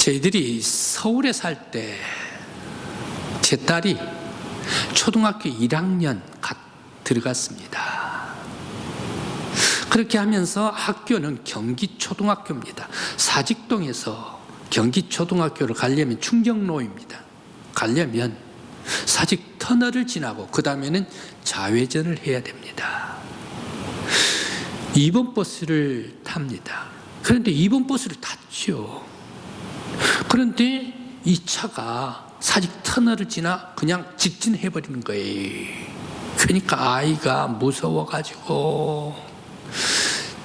저희들이 서울에 살 때 제 딸이 초등학교 1학년 들어갔습니다. 그렇게 하면서 학교는 경기초등학교입니다. 사직동에서 경기초등학교를 가려면 충정로입니다. 가려면 사직 터널을 지나고 그 다음에는 좌회전을 해야 됩니다. 2번 버스를 탑니다. 그런데 2번 버스를 탔죠. 그런데 이 차가 사직 터널을 지나 그냥 직진해버리는 거예요. 그러니까 아이가 무서워가지고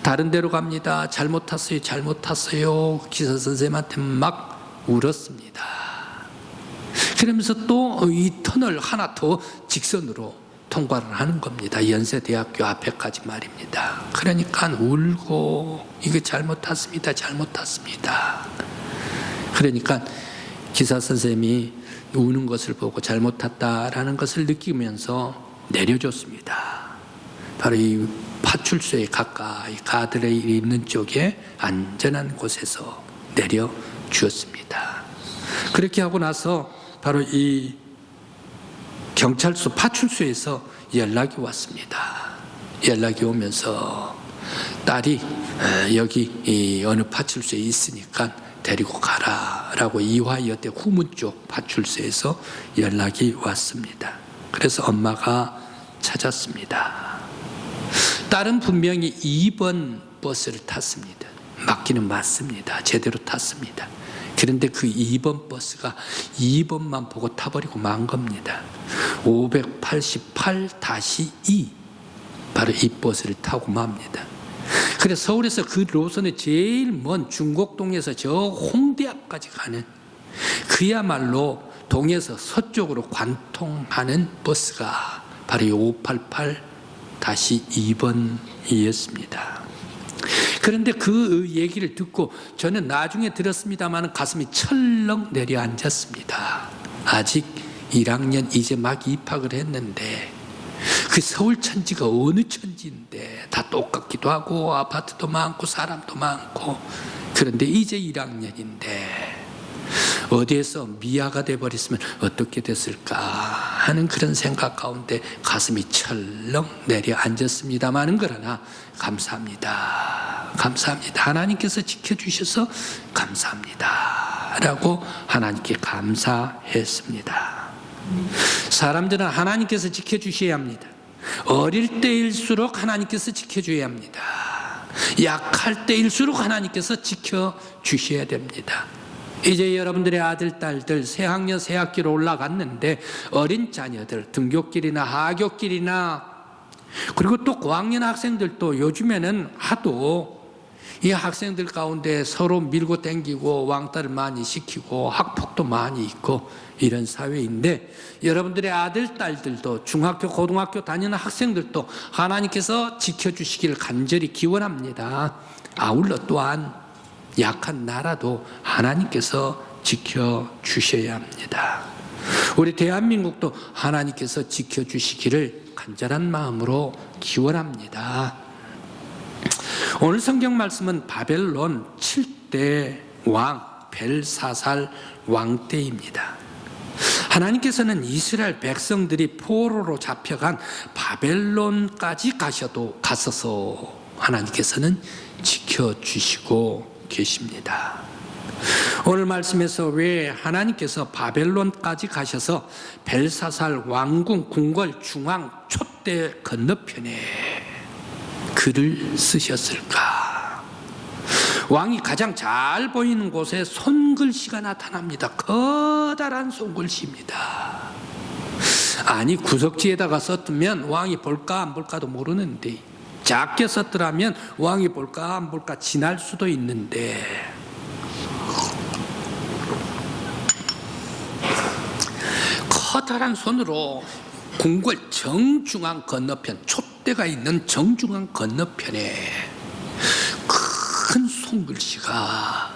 다른 데로 갑니다. 잘못 탔어요, 잘못 탔어요. 기사 선생님한테 막 울었습니다. 그러면서 또 이 터널 하나 더 직선으로 통과를 하는 겁니다. 연세대학교 앞에까지 말입니다. 그러니까 울고 이거 잘못 탔습니다, 잘못 탔습니다. 그러니까 기사 선생님이 우는 것을 보고 잘못 탔다라는 것을 느끼면서 내려줬습니다. 바로 이 파출소에 가까이 가드레일 있는 쪽에 안전한 곳에서 내려주었습니다. 그렇게 하고 나서 바로 이 경찰서 파출소에서 연락이 왔습니다. 연락이 오면서 딸이 여기 어느 파출소에 있으니까 데리고 가라라고 이화여대 후문 쪽 파출소에서 연락이 왔습니다. 그래서 엄마가 찾았습니다. 딸은 분명히 2번 버스를 탔습니다. 맞기는 맞습니다. 제대로 탔습니다. 그런데 그 2번 버스가 2번만 보고 타버리고 만 겁니다. 588-2 바로 이 버스를 타고 맙니다. 그래서 서울에서 그 노선에 제일 먼 중곡동에서 저 홍대 앞까지 가는 그야말로 동에서 서쪽으로 관통하는 버스가 바로 이 588-2번이었습니다. 그런데 그 얘기를 듣고 저는 나중에 들었습니다만 가슴이 철렁 내려앉았습니다. 아직 1학년 이제 막 입학을 했는데 그 서울 천지가 어느 천지인데 다 똑같기도 하고 아파트도 많고 사람도 많고 그런데 이제 1학년인데 어디에서 미아가 돼버렸으면 어떻게 됐을까 하는 그런 생각 가운데 가슴이 철렁 내려앉았습니다마는 그러나 감사합니다. 감사합니다. 하나님께서 지켜주셔서 감사합니다. 라고 하나님께 감사했습니다. 사람들은 하나님께서 지켜주셔야 합니다. 어릴 때일수록 하나님께서 지켜줘야 합니다. 약할 때일수록 하나님께서 지켜주셔야 됩니다. 이제 여러분들의 아들, 딸들 새학년 새학기로 올라갔는데 어린 자녀들 등교길이나 하교길이나 그리고 또 고학년 학생들도 요즘에는 하도 이 학생들 가운데 서로 밀고 땡기고 왕따를 많이 시키고 학폭도 많이 있고 이런 사회인데 여러분들의 아들, 딸들도 중학교, 고등학교 다니는 학생들도 하나님께서 지켜주시길 간절히 기원합니다. 아울러 또한 약한 나라도 하나님께서 지켜주셔야 합니다. 우리 대한민국도 하나님께서 지켜주시기를 간절한 마음으로 기원합니다. 오늘 성경 말씀은 바벨론 7대 왕 벨사살 왕 때입니다. 하나님께서는 이스라엘 백성들이 포로로 잡혀간 바벨론까지 갔어서 하나님께서는 지켜주시고 계십니다. 오늘 말씀에서 왜 하나님께서 바벨론까지 가셔서 벨사살 왕궁 궁궐 중앙 촛대 건너편에 글을 쓰셨을까? 왕이 가장 잘 보이는 곳에 손글씨가 나타납니다. 커다란 손글씨입니다. 아니 구석지에다가 썼으면 왕이 볼까 안 볼까도 모르는데 작게 썼더라면 왕이 볼까 안 볼까 지날 수도 있는데 커다란 손으로 궁궐 정중앙 건너편 촛대가 있는 정중앙 건너편에 큰 손글씨가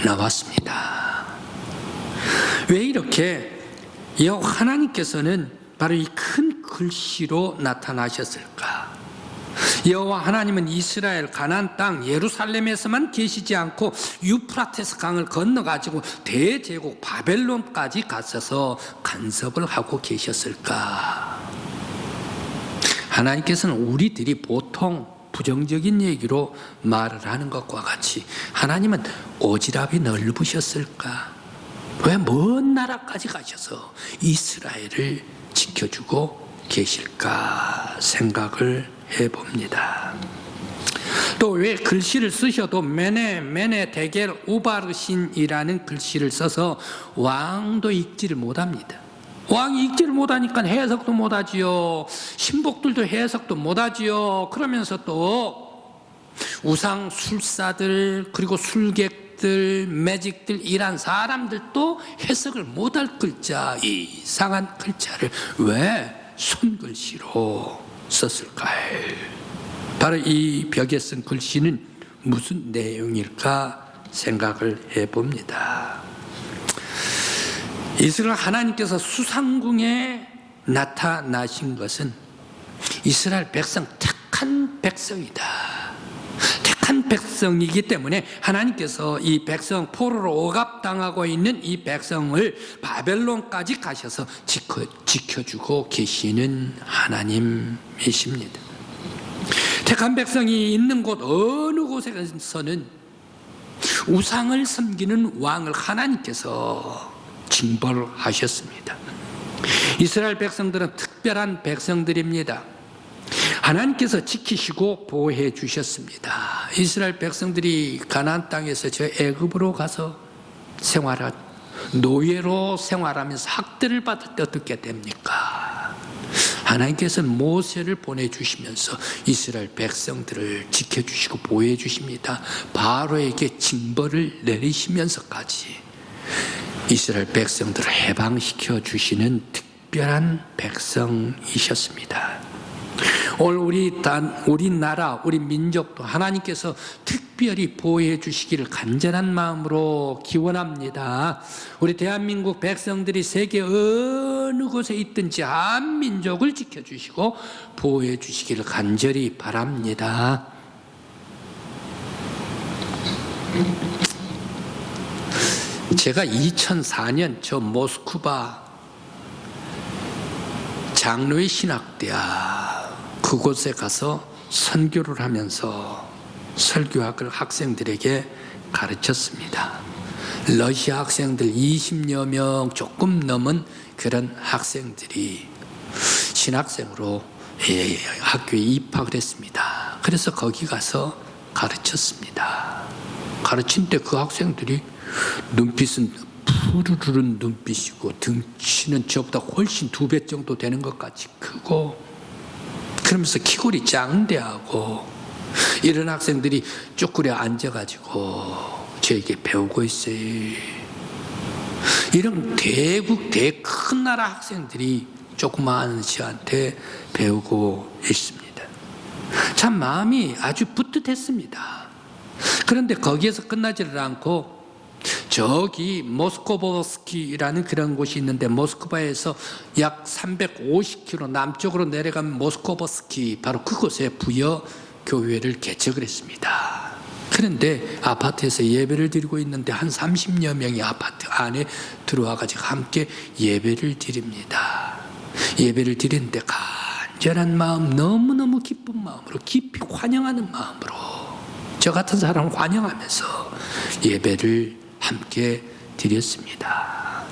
나왔습니다. 왜 이렇게 하나님께서는 바로 이 큰 글씨로 나타나셨을까? 여호와 하나님은 이스라엘 가나안 땅 예루살렘에서만 계시지 않고 유프라테스 강을 건너가지고 대제국 바벨론까지 가셔서 간섭을 하고 계셨을까? 하나님께서는 우리들이 보통 부정적인 얘기로 말을 하는 것과 같이 하나님은 오지랖이 넓으셨을까? 왜 먼 나라까지 가셔서 이스라엘을 지켜주고 계실까 생각을 해봅니다. 또 왜 글씨를 쓰셔도 메네 데겔 우바르신이라는 글씨를 써서 왕도 읽지를 못합니다. 왕이 읽지를 못하니까 해석도 못하지요. 신복들도 해석도 못하지요. 그러면서 또 우상 술사들 그리고 술객들 매직들 이란 사람들도 해석을 못할 글자, 이상한 글자를 왜 손글씨로 썼을까요? 바로 이 벽에 쓴 글씨는 무슨 내용일까 생각을 해봅니다. 이스라엘 하나님께서 수상궁에 나타나신 것은 이스라엘 백성 택한 백성이다. 택한 백성이기 때문에 하나님께서 이 백성 포로로 억압당하고 있는 이 백성을 바벨론까지 가셔서 지켜주고 계시는 하나님이십니다. 택한 백성이 있는 곳 어느 곳에서는 우상을 섬기는 왕을 하나님께서 징벌하셨습니다. 이스라엘 백성들은 특별한 백성들입니다. 하나님께서 지키시고 보호해 주셨습니다. 이스라엘 백성들이 가나안 땅에서 저 애굽으로 가서 노예로 생활하면서 학대를 받을 때 어떻게 됩니까? 하나님께서는 모세를 보내주시면서 이스라엘 백성들을 지켜주시고 보호해 주십니다. 바로에게 징벌을 내리시면서까지 이스라엘 백성들을 해방시켜 주시는 특별한 백성이셨습니다. 오늘 우리 나라, 우리 민족도 하나님께서 특별히 보호해 주시기를 간절한 마음으로 기원합니다. 우리 대한민국 백성들이 세계 어느 곳에 있든지 한민족을 지켜주시고 보호해 주시기를 간절히 바랍니다. 제가 2004년 저 모스크바 장로의 신학대학 그곳에 가서 선교를 하면서 설교학을 학생들에게 가르쳤습니다. 러시아 학생들 20여 명 조금 넘은 그런 학생들이 신학생으로 학교에 입학을 했습니다. 그래서 거기 가서 가르쳤습니다. 가르친 때 그 학생들이 눈빛은 푸르르른 눈빛이고 등치는 저보다 훨씬 2배 정도 되는 것 같이 크고 그러면서 키골이 짱대하고 이런 학생들이 쭈그려 앉아가지고 저에게 배우고 있어요. 이런 대국 큰 나라 학생들이 조그마한 저한테 배우고 있습니다. 참 마음이 아주 뿌듯했습니다. 그런데 거기에서 끝나지를 않고 저기 모스코보스키라는 그런 곳이 있는데 모스크바에서 약 350km 남쪽으로 내려가면 모스코보스키 바로 그곳에 부여 교회를 개척을 했습니다. 그런데 아파트에서 예배를 드리고 있는데 한 30여 명이 아파트 안에 들어와 가지고 함께 예배를 드립니다. 예배를 드리는데 간절한 마음, 너무너무 기쁜 마음으로 깊이 환영하는 마음으로 저 같은 사람을 환영하면서 예배를 함께 드렸습니다.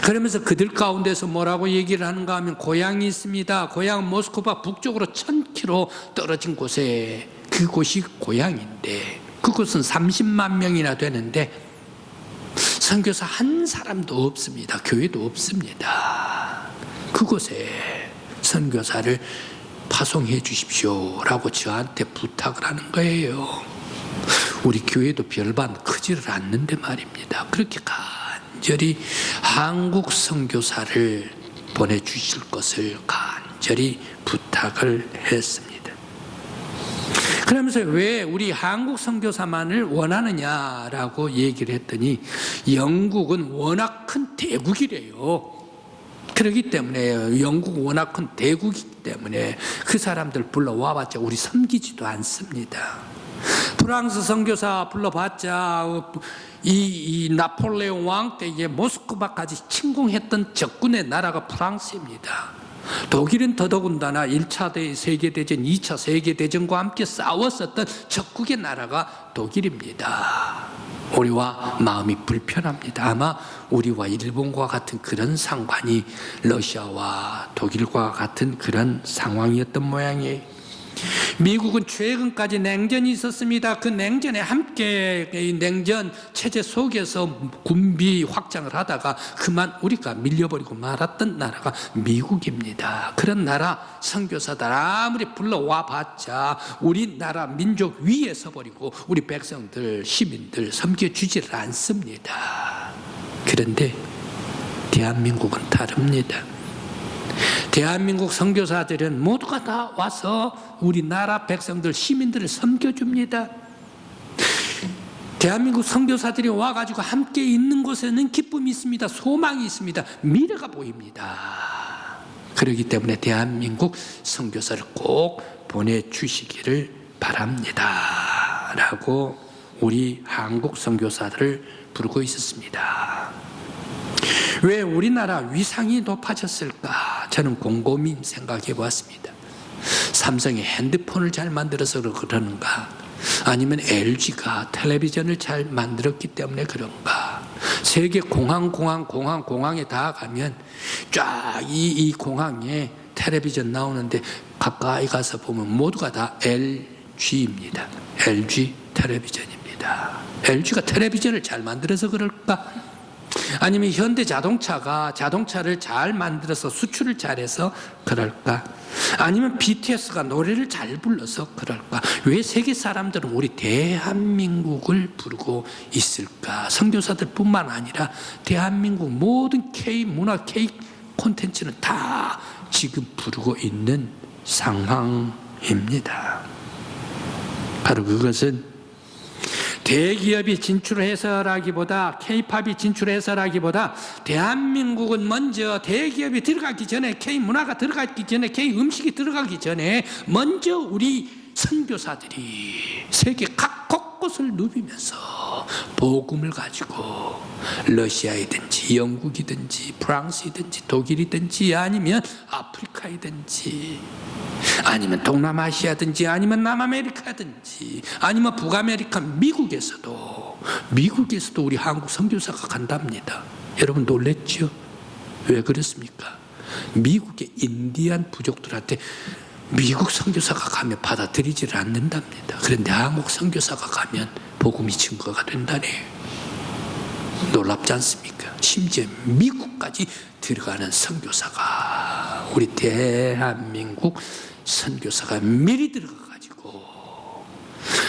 그러면서 그들 가운데서 뭐라고 얘기를 하는가 하면 고향이 있습니다. 고향은 모스크바 북쪽으로 1000km 떨어진 곳에 그곳이 고향인데 그곳은 30만 명이나 되는데 선교사 한 사람도 없습니다. 교회도 없습니다. 그곳에 선교사를 파송해 주십시오라고 저한테 부탁을 하는 거예요. 우리 교회도 별반 크지를 않는데 말입니다. 그렇게 간절히 한국 선교사를 보내주실 것을 간절히 부탁을 했습니다. 그러면서 왜 우리 한국 선교사만을 원하느냐라고 얘기를 했더니 영국은 워낙 큰 대국이래요. 그렇기 때문에 영국 워낙 큰 대국이기 때문에 그 사람들 불러와봤자 우리 섬기지도 않습니다. 프랑스 선교사 불러봤자 이 나폴레옹 왕 때에 모스크바까지 침공했던 적군의 나라가 프랑스입니다. 독일은 더더군다나 1차 세계대전, 2차 세계대전과 함께 싸웠었던 적국의 나라가 독일입니다. 우리와 마음이 불편합니다. 아마 우리와 일본과 같은 그런 상관이 러시아와 독일과 같은 그런 상황이었던 모양이에요. 미국은 최근까지 냉전이 있었습니다. 그 냉전에 함께 이 냉전 체제 속에서 군비 확장을 하다가 그만 우리가 밀려버리고 말았던 나라가 미국입니다. 그런 나라 선교사들 아무리 불러와 봤자 우리나라 민족 위에 서버리고 우리 백성들 시민들 섬겨주지를 않습니다. 그런데 대한민국은 다릅니다. 대한민국 선교사들은 모두가 다 와서 우리나라 백성들 시민들을 섬겨줍니다. 대한민국 선교사들이 와가지고 함께 있는 곳에는 기쁨이 있습니다. 소망이 있습니다. 미래가 보입니다. 그렇기 때문에 대한민국 선교사를 꼭 보내주시기를 바랍니다 라고 우리 한국 선교사들을 부르고 있었습니다. 왜 우리나라 위상이 높아졌을까? 저는 곰곰이 생각해 보았습니다. 삼성이 핸드폰을 잘 만들어서 그러는가? 아니면 LG가 텔레비전을 잘 만들었기 때문에 그런가? 세계 공항에 다 가면 쫙 이 공항에 텔레비전 나오는데 가까이 가서 보면 모두가 다 LG입니다. LG 텔레비전입니다. LG가 텔레비전을 잘 만들어서 그럴까? 아니면 현대자동차가 자동차를 잘 만들어서 수출을 잘해서 그럴까? 아니면 BTS가 노래를 잘 불러서 그럴까? 왜 세계 사람들은 우리 대한민국을 부르고 있을까? 선교사들 뿐만 아니라 대한민국 모든 K문화, K콘텐츠는 다 지금 부르고 있는 상황입니다. 바로 그것은 대기업이 진출해서라기보다 K-팝이 진출해서라기보다 대한민국은 먼저 대기업이 들어가기 전에 K-문화가 들어가기 전에 K-음식이 들어가기 전에 먼저 우리 선교사들이 세계 각 곳곳을 누비면서 복음을 가지고 러시아이든지 영국이든지 프랑스이든지 독일이든지 아니면 아프리카이든지 아니면 동남아시아든지 아니면 남아메리카든지 아니면 북아메리카 미국에서도 우리 한국 선교사가 간답니다. 여러분 놀랬죠? 왜 그렇습니까? 미국의 인디안 부족들한테 미국 선교사가 가면 받아들이지를 않는답니다. 그런데 한국 선교사가 가면 복음이 증거가 된다네요. 놀랍지 않습니까? 심지어 미국까지 들어가는 선교사가 우리 대한민국 선교사가 미리 들어가가지고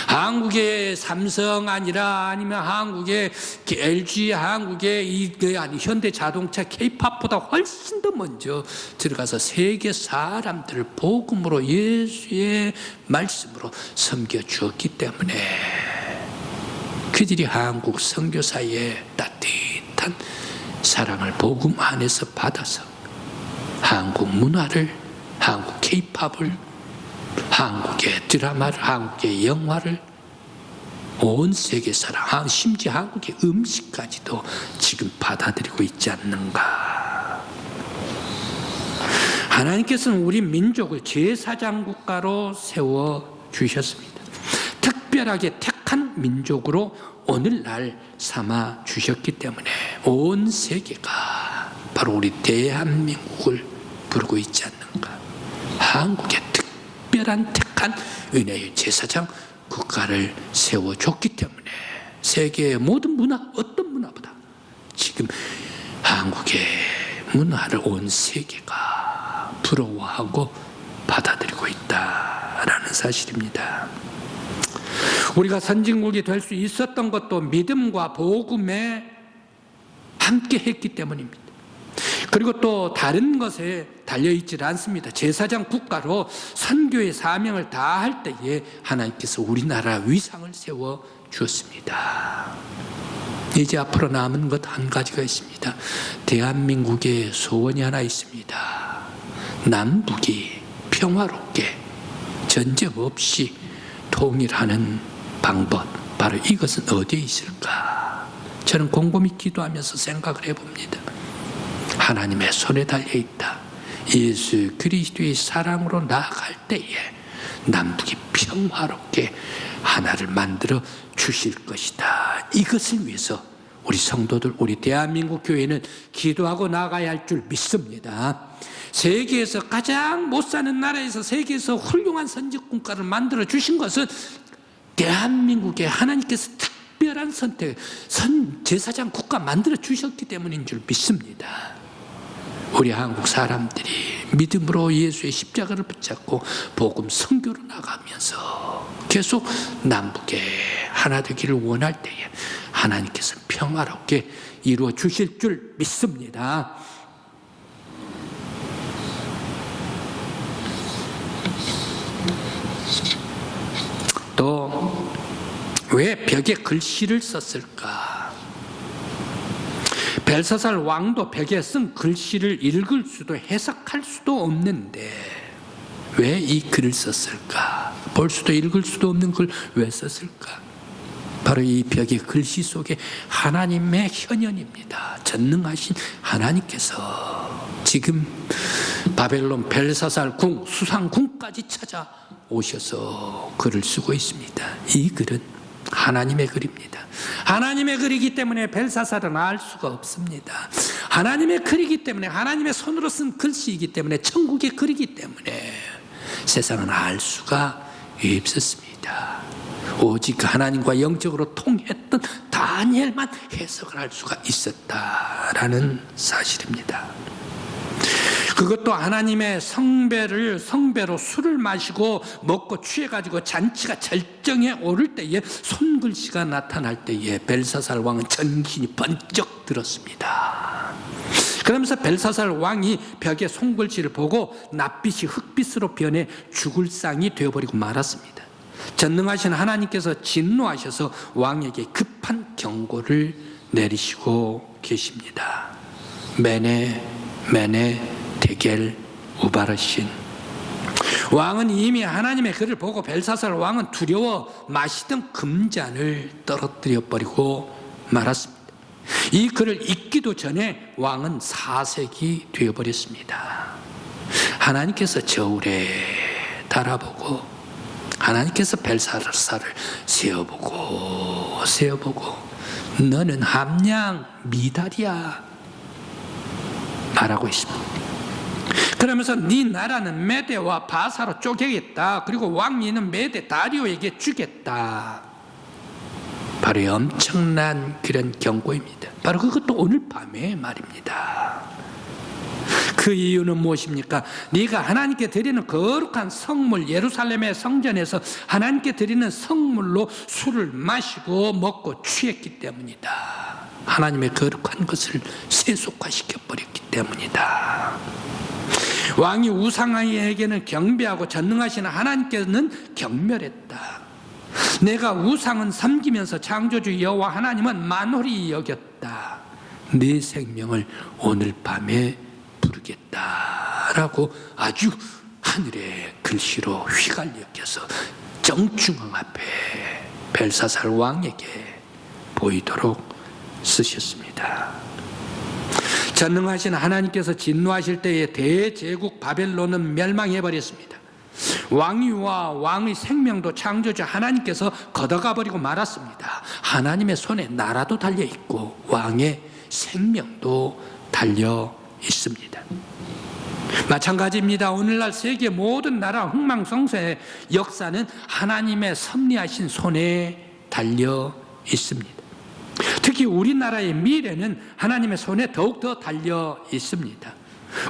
한국의 삼성 아니면 한국의 LG, 한국의 현대자동차, K-팝보다 훨씬 더 먼저 들어가서 세계 사람들을 복음으로 예수의 말씀으로 섬겨주었기 때문에 그들이 한국 선교사의 따뜻한 사랑을 복음 안에서 받아서 한국 문화를, 한국 K-팝을, 한국의 드라마를, 한국의 영화를 온 세계 사랑, 심지어 한국의 음식까지도 지금 받아들이고 있지 않는가. 하나님께서는 우리 민족을 제사장 국가로 세워주셨습니다. 특별하게 택한 민족으로 오늘날 삼아 주셨기 때문에 온 세계가 바로 우리 대한민국을 부르고 있지 않는가. 한국의 특별한 택한 은혜의 제사장 국가를 세워줬기 때문에 세계의 모든 문화, 어떤 문화보다 지금 한국의 문화를 온 세계가 부러워하고 받아들이고 있다라는 사실입니다. 우리가 선진국이 될 수 있었던 것도 믿음과 복음에 함께 했기 때문입니다. 그리고 또 다른 것에 달려있지 않습니다. 제사장 국가로 선교의 사명을 다할 때에 하나님께서 우리나라 위상을 세워 주었습니다. 이제 앞으로 남은 것 한 가지가 있습니다. 대한민국에 소원이 하나 있습니다. 남북이 평화롭게 전쟁 없이 통일하는 방법, 바로 이것은 어디에 있을까? 저는 곰곰이 기도하면서 생각을 해봅니다. 하나님의 손에 달려있다. 예수 그리스도의 사랑으로 나아갈 때에 남북이 평화롭게 하나를 만들어 주실 것이다. 이것을 위해서 우리 성도들, 우리 대한민국 교회는 기도하고 나가야 할 줄 믿습니다. 세계에서 가장 못 사는 나라에서 세계에서 훌륭한 선지 국가를 만들어 주신 것은 대한민국에 하나님께서 특별한 선택, 제사장 국가 만들어 주셨기 때문인 줄 믿습니다. 우리 한국 사람들이 믿음으로 예수의 십자가를 붙잡고 복음 선교로 나가면서 계속 남북에 하나 되기를 원할 때에 하나님께서 평화롭게 이루어 주실 줄 믿습니다. 또 왜 벽에 글씨를 썼을까? 벨사살 왕도 벽에 쓴 글씨를 읽을 수도 해석할 수도 없는데 왜 이 글을 썼을까? 볼 수도 읽을 수도 없는 글 왜 썼을까? 바로 이 벽의 글씨 속에 하나님의 현현입니다. 전능하신 하나님께서 지금 바벨론 벨사살 궁, 수상궁까지 찾아오셔서 글을 쓰고 있습니다. 이 글은 하나님의 글입니다. 하나님의 글이기 때문에 벨사살은 알 수가 없습니다. 하나님의 글이기 때문에, 하나님의 손으로 쓴 글씨이기 때문에, 천국의 글이기 때문에 세상은 알 수가 없었습니다. 오직 하나님과 영적으로 통했던 다니엘만 해석을 할 수가 있었다라는 사실입니다. 그것도 하나님의 성배로 술을 마시고 먹고 취해가지고 잔치가 절정에 오를 때에 손글씨가 나타날 때에 벨사살 왕은 정신이 번쩍 들었습니다. 그러면서 벨사살 왕이 벽에 손글씨를 보고 낯빛이 흑빛으로 변해 죽을 상이 되어버리고 말았습니다. 전능하신 하나님께서 진노하셔서 왕에게 급한 경고를 내리시고 계십니다. 메네 테겔 우바르신. 왕은 이미 하나님의 글을 보고 벨사살 왕은 두려워 마시던 금잔을 떨어뜨려 버리고 말았습니다. 이 글을 읽기도 전에 왕은 사색이 되어버렸습니다. 하나님께서 저울에 달아보고 하나님께서 벨사살을 세어보고 너는 함량 미달이야 말하고 있습니다. 그러면서 네 나라는 메대와 바사로 쪼개겠다. 그리고 왕위는 메대 다리오에게 주겠다. 바로 엄청난 그런 경고입니다. 바로 그것도 오늘 밤의 말입니다. 그 이유는 무엇입니까? 네가 하나님께 드리는 거룩한 성물, 예루살렘의 성전에서 하나님께 드리는 성물로 술을 마시고 먹고 취했기 때문이다. 하나님의 거룩한 것을 세속화시켜 버렸기 때문이다. 왕이 우상에게는 경배하고 전능하신 하나님께는 경멸했다. 내가 우상은 섬기면서 창조주 여호와 하나님은 만홀히 여겼다. 네 생명을 오늘 밤에 부르겠다라고 아주 하늘의 글씨로 휘갈려서 정중앙 앞에 벨사살 왕에게 보이도록 쓰셨습니다. 전능하신 하나님께서 진노하실 때에 대제국 바벨론은 멸망해버렸습니다. 왕위와 왕의 생명도 창조주 하나님께서 걷어가 버리고 말았습니다. 하나님의 손에 나라도 달려있고 왕의 생명도 달려 있습니다. 마찬가지입니다. 오늘날 세계 모든 나라 흥망성쇠의 역사는 하나님의 섭리하신 손에 달려 있습니다. 특히 우리나라의 미래는 하나님의 손에 더욱더 달려 있습니다.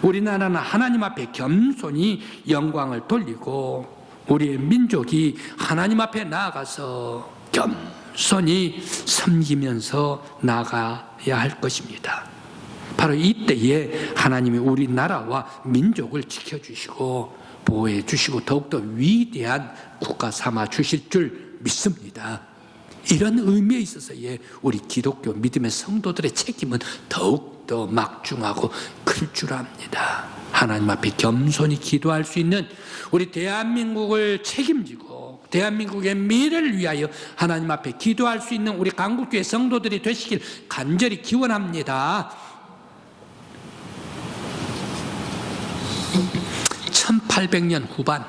우리나라는 하나님 앞에 겸손히 영광을 돌리고 우리의 민족이 하나님 앞에 나아가서 겸손히 섬기면서 나아가야 할 것입니다. 바로 이때에 하나님이 우리나라와 민족을 지켜주시고 보호해 주시고 더욱더 위대한 국가 삼아 주실 줄 믿습니다. 이런 의미에 있어서 우리 기독교 믿음의 성도들의 책임은 더욱더 막중하고 클 줄 압니다. 하나님 앞에 겸손히 기도할 수 있는 우리 대한민국을 책임지고 대한민국의 미래를 위하여 하나님 앞에 기도할 수 있는 우리 강북교회 성도들이 되시길 간절히 기원합니다. 1800년 후반,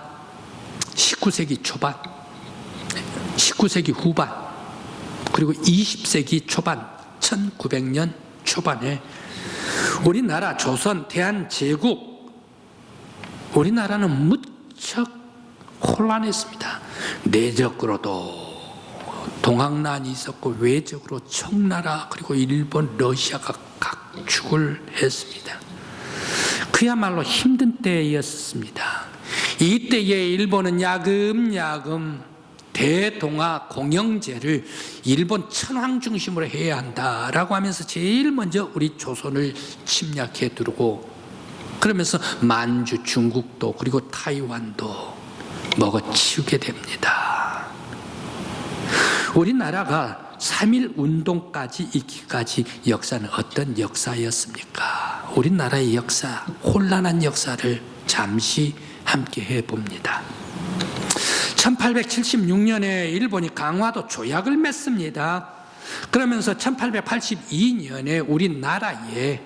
19세기 초반, 19세기 후반, 그리고 20세기 초반, 1900년 초반에 우리나라 조선 대한제국, 우리나라는 무척 혼란했습니다. 내적으로도 동학난이 있었고 외적으로 청나라 그리고 일본, 러시아가 각축을 했습니다. 그야말로 힘든 때였습니다. 이때에 일본은 야금야금 대동아 공영제를 일본 천황 중심으로 해야 한다라고 하면서 제일 먼저 우리 조선을 침략해 들고, 그러면서 만주, 중국도 그리고 타이완도 먹어치우게 됩니다. 우리나라가 3.1 운동까지 있기까지 역사는 어떤 역사였습니까? 우리나라의 역사, 혼란한 역사를 잠시 함께 해봅니다. 1876년에 일본이 강화도 조약을 맺습니다. 그러면서 1882년에 우리나라에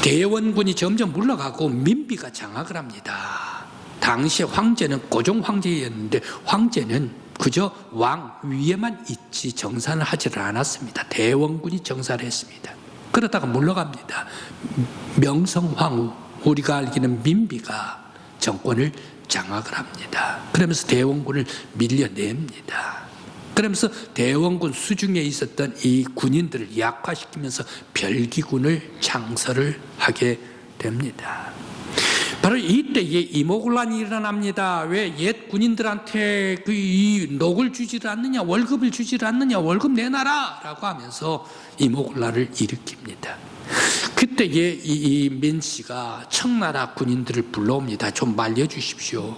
대원군이 점점 물러가고 민비가 장악을 합니다. 당시에 황제는 고종 황제였는데 황제는 그저 왕 위에만 있지 정산을 하지를 않았습니다. 대원군이 정사를 했습니다. 그러다가 물러갑니다. 명성황후, 우리가 알기는 민비가 정권을 장악을 합니다. 그러면서 대원군을 밀려냅니다. 그러면서 대원군 수중에 있었던 이 군인들을 약화시키면서 별기군을 창설을 하게 됩니다. 바로 이때에 이모군란이 일어납니다. 왜 옛 군인들한테 이 녹을 주지를 않느냐, 월급을 주지를 않느냐, 월급 내놔라 라고 하면서 이모군란을 일으킵니다. 그때에 이 민씨가 청나라 군인들을 불러옵니다. 좀 말려주십시오.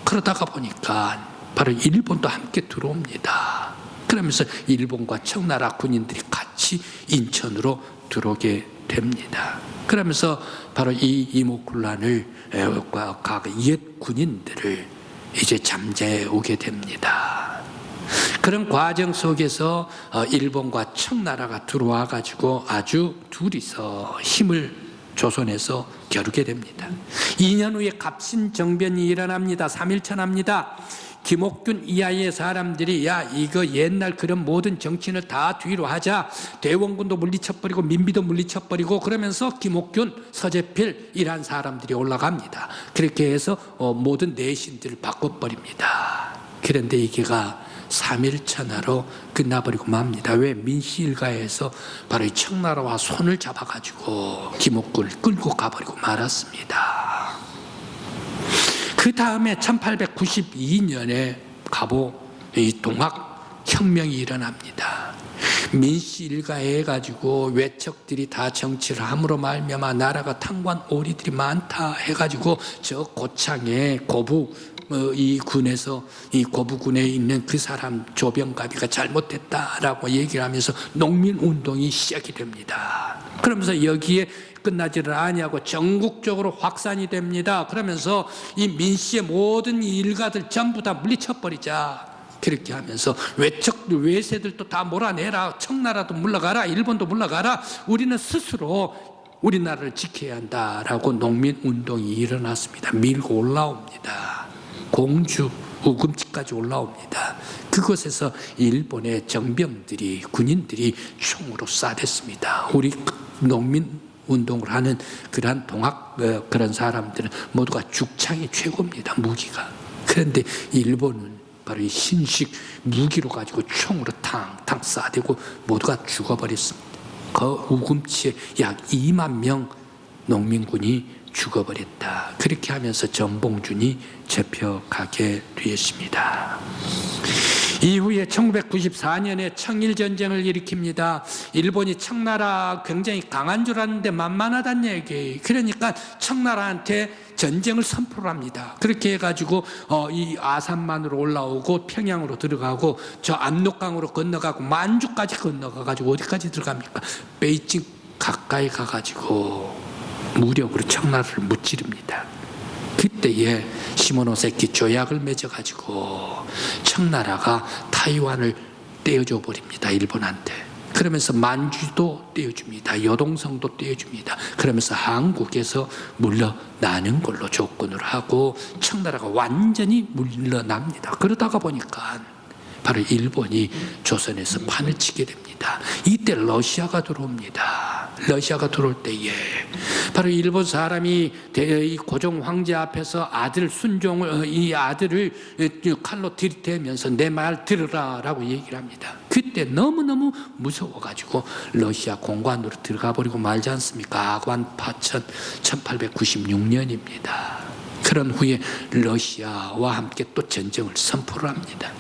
그러다가 보니까 바로 일본도 함께 들어옵니다. 그러면서 일본과 청나라 군인들이 같이 인천으로 들어오게 됩니다. 그러면서 바로 이 이모군란을 각 옛 군인들을 이제 잠재우게 됩니다. 그런 과정 속에서 일본과 청나라가 들어와 가지고 아주 둘이서 힘을 조선에서 겨루게 됩니다. 2년 후에 갑신정변이 일어납니다. 3.1천합니다. 김옥균 이하의 사람들이 야 이거 옛날 그런 모든 정치인을 다 뒤로 하자, 대원군도 물리쳐버리고 민비도 물리쳐버리고, 그러면서 김옥균, 서재필 이란 사람들이 올라갑니다. 그렇게 해서 모든 내신들을 바꿔버립니다. 그런데 이게가 3.1천하로 끝나버리고 맙니다. 왜? 민씨 일가에서 바로 이 청나라와 손을 잡아가지고 김옥균을 끌고 가버리고 말았습니다. 그 다음에 1892년에 가보 이 동학혁명이 일어납니다. 민씨 일가에 해가지고 외척들이 다 정치를 함으로 말미암아 나라가 탕관 오리들이 많다 해가지고 저 고창에 고부 이 군에서 이 고부군에 있는 그 사람 조병갑이가 잘못했다라고 얘기를 하면서 농민운동이 시작이 됩니다. 그러면서 여기에 끝나지를 아니하고 전국적으로 확산이 됩니다. 그러면서 이 민씨의 모든 일가들 전부 다 물리쳐버리자, 그렇게 하면서 외세들도 다 몰아내라, 청나라도 물러가라, 일본도 물러가라, 우리는 스스로 우리나라를 지켜야 한다라고 농민운동이 일어났습니다. 밀고 올라옵니다. 공주 우금치까지 올라옵니다. 그곳에서 일본의 정병들이, 군인들이 총으로 쏴댔습니다. 우리 농민 운동을 하는 그러한 동학 그런 사람들은 모두가 죽창이 최고입니다. 무기가. 그런데 일본은 바로 이 신식 무기로 가지고 총으로 탕탕 쏴대고 모두가 죽어버렸습니다. 그 우금치에 약 2만 명 농민군이 죽어버렸다. 그렇게 하면서 전봉준이 잡혀가게 되었습니다. 이후에 1994년에 청일전쟁을 일으킵니다. 일본이 청나라 굉장히 강한 줄 알았는데 만만하다는 얘기. 그러니까 청나라한테 전쟁을 선포를 합니다. 그렇게 해가지고 이 아산만으로 올라오고 평양으로 들어가고 저 압록강으로 건너가고 만주까지 건너가가지고 어디까지 들어갑니까? 베이징 가까이 가가지고 무력으로 청나라를 무찌릅니다. 그때에 시모노세키 조약을 맺어가지고 청나라가 타이완을 떼어줘 버립니다. 일본한테. 그러면서 만주도 떼어줍니다. 여동성도 떼어줍니다. 그러면서 한국에서 물러나는 걸로 조건을 하고 청나라가 완전히 물러납니다. 그러다가 보니까 바로 일본이 조선에서 판을 치게 됩니다. 이때 러시아가 들어옵니다. 러시아가 들어올 때에 바로 일본 사람이 이 고종 황제 앞에서 아들 순종을 이 아들을 칼로 들이대면서 내 말 들으라라고 얘기를 합니다. 그때 너무너무 무서워가지고 러시아 공관으로 들어가 버리고 말지 않습니까? 아관 파천 1896년입니다. 그런 후에 러시아와 함께 또 전쟁을 선포를 합니다.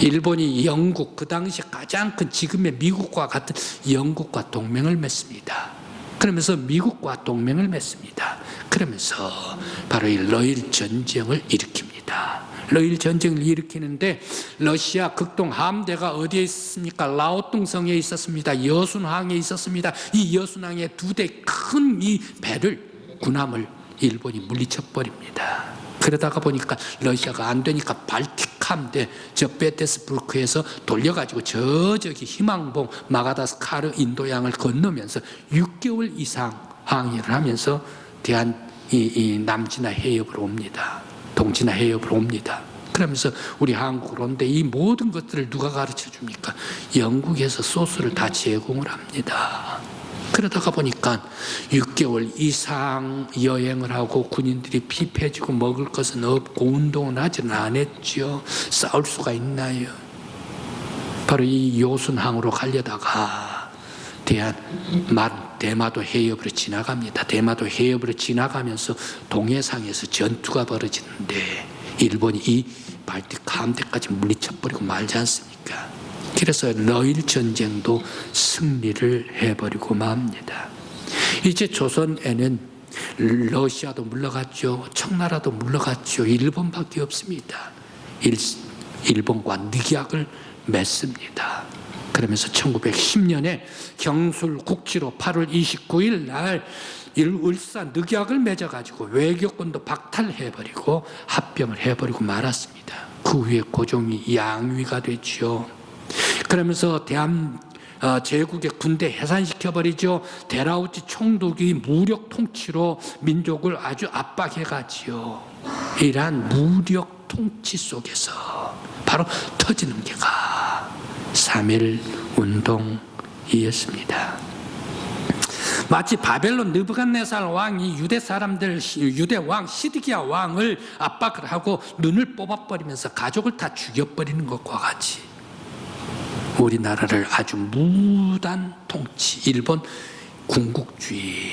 일본이 영국, 그 당시 가장 큰 지금의 미국과 같은 영국과 동맹을 맺습니다. 그러면서 미국과 동맹을 맺습니다. 그러면서 바로 이 러일 전쟁을 일으킵니다. 러일 전쟁을 일으키는데 러시아 극동 함대가 어디에 있습니까? 라오뚱성에 있었습니다. 여순항에 있었습니다. 이 여순항에 두 대 큰 이 배를 군함을 일본이 물리쳐 버립니다. 그러다가 보니까 러시아가 안 되니까 발틱 함대 저 페테스부르크에서 돌려가지고 저기 희망봉 마가다스카르 인도양을 건너면서 6개월 이상 항해를 하면서 이 남진아 해협으로 옵니다. 동진아 해협으로 옵니다. 그러면서 우리 한국으로 오는데 이 모든 것들을 누가 가르쳐 줍니까? 영국에서 소스를 다 제공을 합니다. 그러다가 보니까 6개월 이상 여행을 하고 군인들이 피폐해지고 먹을 것은 없고 운동은 하지는 않았죠. 싸울 수가 있나요? 바로 이 요순항으로 가려다가 대마도 해협으로 지나갑니다. 대마도 해협으로 지나가면서 동해상에서 전투가 벌어지는데 일본이 이 발틱 함대까지 물리쳐버리고 말지 않습니까? 그래서 러일 전쟁도 승리를 해버리고 맙니다. 이제 조선에는 러시아도 물러갔죠. 청나라도 물러갔죠. 일본밖에 없습니다. 일본과 늑약을 맺습니다. 그러면서 1910년에 경술 국지로 8월 29일 날 울산 늑약을 맺어가지고 외교권도 박탈해버리고 합병을 해버리고 말았습니다. 그 후에 고종이 양위가 됐죠. 그러면서 제국의 군대 해산시켜버리죠. 데라우치 총독이 무력 통치로 민족을 아주 압박해가지요. 이러한 무력 통치 속에서 바로 터지는 게가 3.1 운동이었습니다. 마치 바벨론 느부갓네살 왕이 유대 왕 시드기야 왕을 압박을 하고 눈을 뽑아버리면서 가족을 다 죽여버리는 것과 같이 우리나라를 아주 무단 통치, 일본 군국주의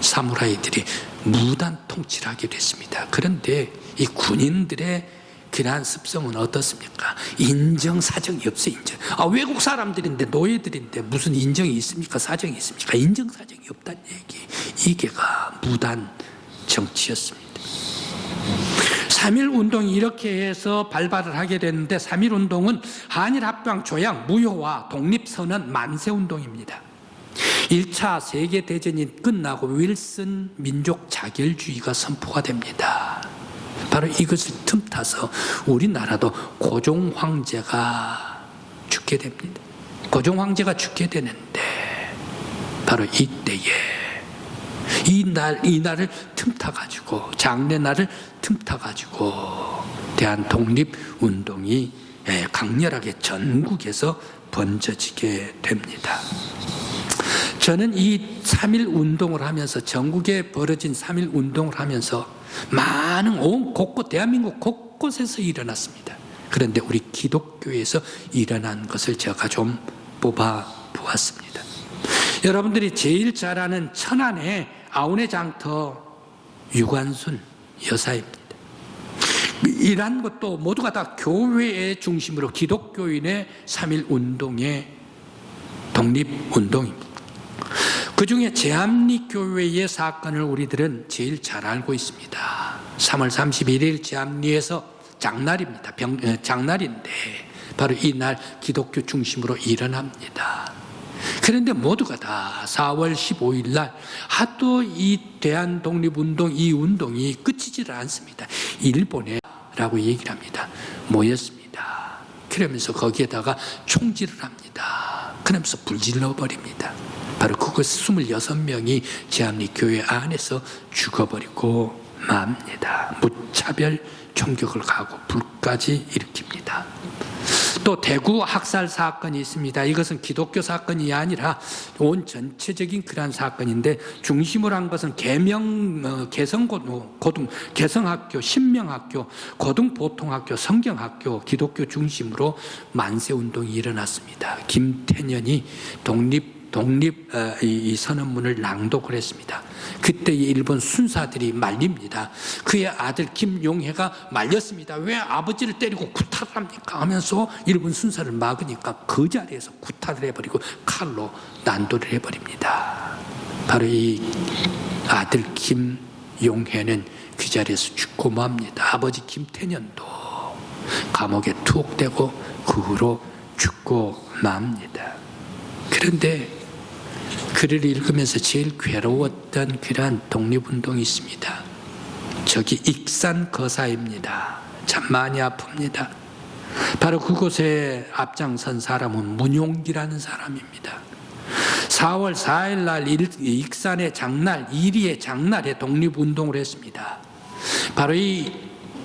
사무라이들이 무단 통치를 하게 됐습니다. 그런데 이 군인들의 그러한 습성은 어떻습니까? 인정사정이 없어요. 외국 사람들인데 노예들인데 무슨 인정이 있습니까? 사정이 있습니까? 인정사정이 없다는 얘기. 이게가 무단 정치였습니다. 3.1 운동이 이렇게 해서 발발을 하게 됐는데 3.1 운동은 한일합방 조약 무효와 독립선언 만세운동입니다. 1차 세계대전이 끝나고 윌슨 민족 자결주의가 선포가 됩니다. 바로 이것을 틈타서 우리나라도 고종 황제가 죽게 됩니다. 고종 황제가 죽게 되는데 바로 이때에 이날을 틈타가지고 장례날을 틈타가지고 대한 독립운동이 강렬하게 전국에서 번져지게 됩니다. 저는 이 3.1 운동을 하면서 전국에 벌어진 3.1 운동을 하면서 많은 온 곳곳 대한민국 곳곳에서 일어났습니다. 그런데 우리 기독교에서 일어난 것을 제가 좀 뽑아 보았습니다. 여러분들이 제일 잘 아는 천안의 아우네 장터 유관순 여사입니다. 이러한 것도 모두가 다 교회의 중심으로 기독교인의 3.1 운동의 독립운동입니다. 그 중에 제암리교회의 사건을 우리들은 제일 잘 알고 있습니다. 3월 31일 제암리에서 장날입니다. 장날인데 바로 이날 기독교 중심으로 일어납니다. 그런데 모두가 다 4월 15일 날 하도 이 대한독립운동 이 운동이 끝이지를 않습니다. 일본에 라고 얘기를 합니다. 모였습니다. 그러면서 거기에다가 총질을 합니다. 그러면서 불질러 버립니다. 바로 그것 26명이 제암리교회 안에서 죽어버리고 맙니다. 무차별 총격을 가고 불까지 일으킵니다. 또 대구 학살 사건이 있습니다. 이것은 기독교 사건이 아니라 온 전체적인 그러한 사건인데 중심으로 한 것은 개성학교, 신명학교, 고등보통학교, 성경학교, 기독교 중심으로 만세운동이 일어났습니다. 김태년이 독립 이 선언문을 낭독을 했습니다. 그때 일본 순사들이 말립니다. 그의 아들 김용해가 말렸습니다. 왜 아버지를 때리고 구타를 합니까? 하면서 일본 순사를 막으니까 그 자리에서 구타를 해버리고 칼로 난도를 해버립니다. 바로 이 아들 김용해는 그 자리에서 죽고 맙니다. 아버지 김태년도 감옥에 투옥되고 그 후로 죽고 맙니다. 그런데 글을 읽으면서 제일 괴로웠던 그러한 독립운동이 있습니다. 저기 익산 거사입니다. 참 많이 아픕니다. 바로 그곳에 앞장선 사람은 문용기라는 사람입니다. 4월 4일 날 익산의 장날, 이리의 장날에 독립운동을 했습니다. 바로 이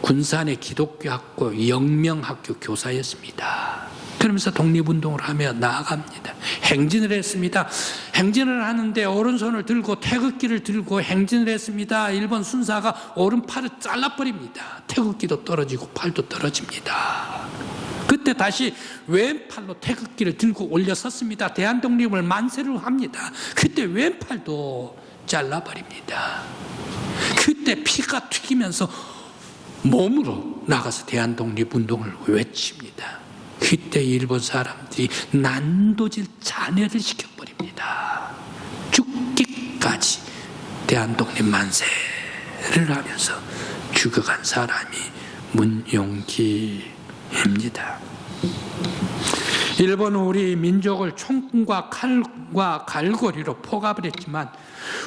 군산의 기독교 학교, 영명학교 교사였습니다. 그러면서 독립운동을 하며 나아갑니다. 행진을 했습니다. 행진을 하는데 오른손을 들고 태극기를 들고 행진을 했습니다. 일본 순사가 오른팔을 잘라버립니다. 태극기도 떨어지고 팔도 떨어집니다. 그때 다시 왼팔로 태극기를 들고 올려섰습니다. 대한독립을 만세를 합니다. 그때 왼팔도 잘라버립니다. 그때 피가 튀기면서 몸으로 나가서 대한독립운동을 외칩니다. 그때 일본 사람들이 난도질 잔해를 시켜버립니다. 죽기까지 대한독립 만세를 하면서 죽어간 사람이 문용기입니다. 일본은 우리 민족을 총과 칼과 갈고리로 포갑을 했지만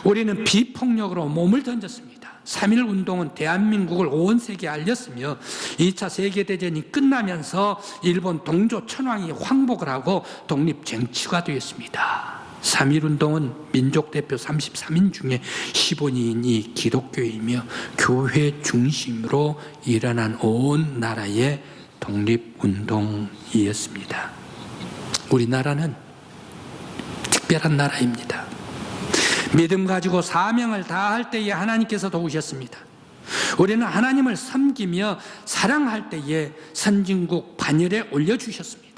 우리는 비폭력으로 몸을 던졌습니다. 3.1 운동은 대한민국을 온 세계에 알렸으며 2차 세계대전이 끝나면서 일본 동조 천황이 황복을 하고 독립쟁취가 되었습니다. 3.1 운동은 민족대표 33인 중에 15인이 기독교이며 교회 중심으로 일어난 온 나라의 독립운동이었습니다. 우리나라는 특별한 나라입니다. 믿음 가지고 사명을 다할 때에 하나님께서 도우셨습니다. 우리는 하나님을 섬기며 사랑할 때에 선진국 반열에 올려주셨습니다.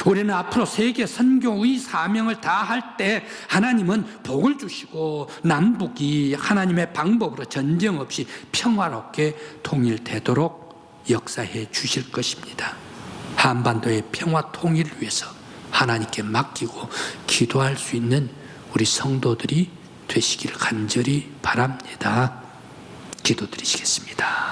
우리는 앞으로 세계 선교의 사명을 다할 때 하나님은 복을 주시고 남북이 하나님의 방법으로 전쟁 없이 평화롭게 통일되도록 역사해 주실 것입니다. 한반도의 평화 통일을 위해서 하나님께 맡기고 기도할 수 있는 우리 성도들이 되시기를 간절히 바랍니다. 기도드리시겠습니다.